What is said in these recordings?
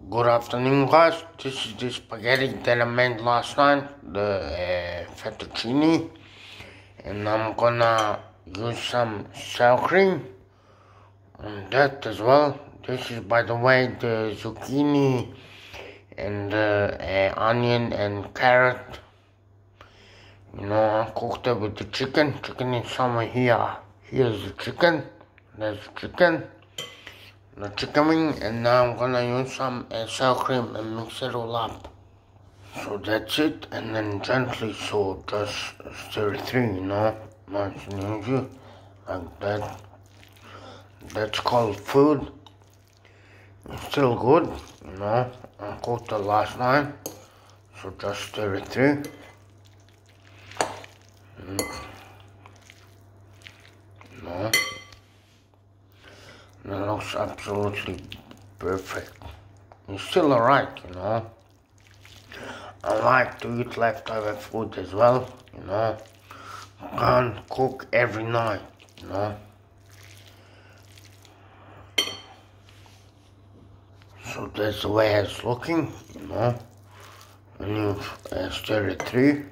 Good afternoon, guys. This is the spaghetti that I made last night, the fettuccine, and I'm gonna use some sour cream on that as well. This is, by the way, the zucchini and the onion and carrot. I cooked it with the chicken. Chicken is somewhere here. Here's the chicken. There's the chicken. The chicken wing, and now I'm gonna use some sour cream and mix it all up. So that's it, and then gently, so just stir it through, nice and easy, like that. That's called food. It's still good, I cooked it last night, so just stir it through. And it looks absolutely perfect. It's still alright, I like to eat leftover food as well, Can't cook every night, So that's the way it's looking, When you stir it through,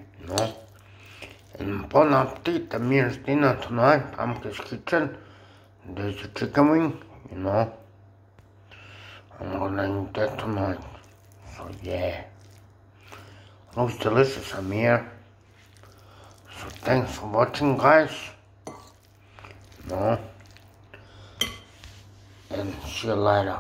And bon appetit, the meal's dinner tonight, Amke's kitchen. There's the chicken wing, I'm gonna eat that tonight. So yeah. Looks delicious, I'm here. So thanks for watching, guys. And see you later.